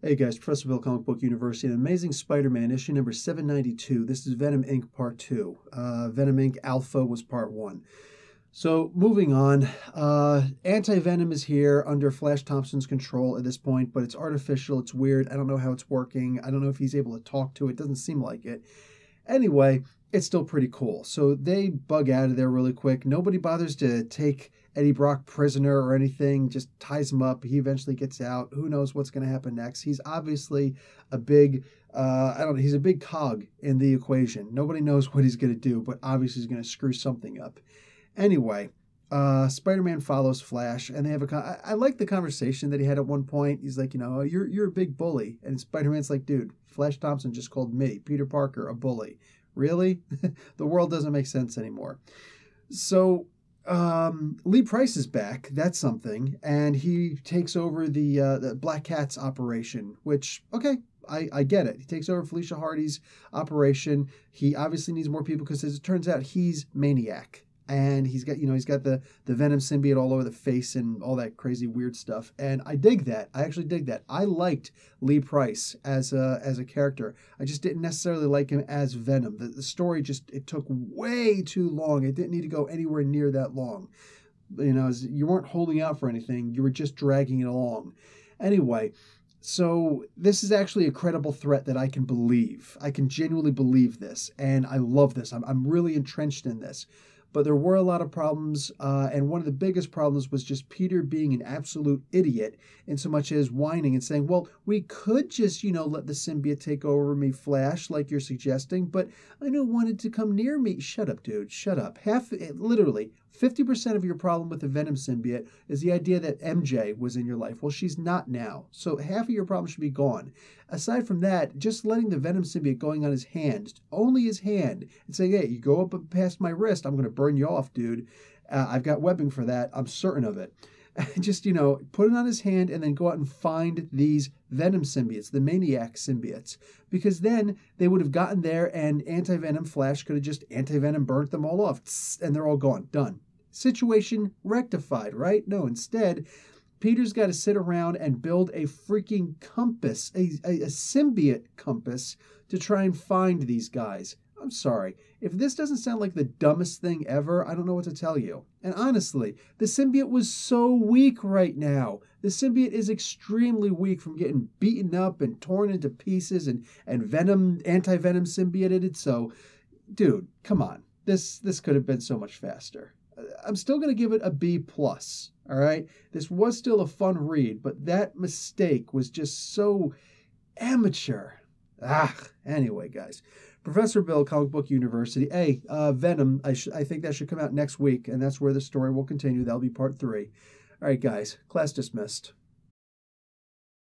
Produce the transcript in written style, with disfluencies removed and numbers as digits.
Hey guys, Professor Bill, Comic Book University, and Amazing Spider-Man, issue number 792. This is Venom Inc. Part 2. Venom Inc. Alpha was Part 1. So, moving on, Anti-Venom is here under Flash Thompson's control at this point, but it's artificial, it's weird, I don't know how it's working, I don't know if he's able to talk to it, doesn't seem like it. Anyway, it's still pretty cool. So they bug out of there really quick. Nobody bothers to take Eddie Brock prisoner or anything, just ties him up. He eventually gets out. Who knows what's going to happen next? He's obviously a big, I don't know, he's a big cog in the equation. Nobody knows what he's going to do, but obviously he's going to screw something up. Anyway, Spider-Man follows Flash, and they have I like the conversation that he had at one point. He's like, oh, you're a big bully, and Spider-Man's like, dude, Flash Thompson just called me, Peter Parker, a bully. Really? The world doesn't make sense anymore. So Lee Price is back. That's something, and he takes over the Black Cat's operation. Which, okay, I get it. He takes over Felicia Hardy's operation. He obviously needs more people because, as it turns out, he's Maniac. And he's got the Venom symbiote all over the face and all that crazy weird stuff. And I dig that. I actually dig that. I liked Lee Price as a character. I just didn't necessarily like him as Venom. The story it took way too long. It didn't need to go anywhere near that long. You weren't holding out for anything. You were just dragging it along. Anyway, so this is actually a credible threat that I can believe. I can genuinely believe this. And I love this. I'm really entrenched in this. But there were a lot of problems, and one of the biggest problems was just Peter being an absolute idiot in so much as whining and saying, well, we could just, let the symbiote take over me, Flash, like you're suggesting, but I don't want it to come near me. Shut up, dude. Shut up. Literally, 50% of your problem with the Venom symbiote is the idea that MJ was in your life. Well, she's not now. So half of your problem should be gone. Aside from that, just letting the Venom symbiote going on his hand, only his hand, and saying, hey, you go up past my wrist, I'm going to burn you off, dude. I've got webbing for that. I'm certain of it. Just, put it on his hand and then go out and find these Venom symbiotes, the Maniac symbiotes. Because then they would have gotten there and Anti-Venom Flash could have just Anti-Venom burnt them all off. And they're all gone. Done. Situation rectified, right? No, instead, Peter's got to sit around and build a freaking compass, a symbiote compass to try and find these guys. I'm sorry. If this doesn't sound like the dumbest thing ever, I don't know what to tell you. And honestly, the symbiote was so weak right now. The symbiote is extremely weak from getting beaten up and torn into pieces and Venom, Anti-Venom symbioted. So, dude, come on. This could have been so much faster. I'm still going to give it a B+. All right? This was still a fun read, but that mistake was just so amateur. Anyway, guys. Professor Bill, Comic Book University. Hey, Venom, I think that should come out next week, and that's where the story will continue. That'll be part 3. All right, guys. Class dismissed.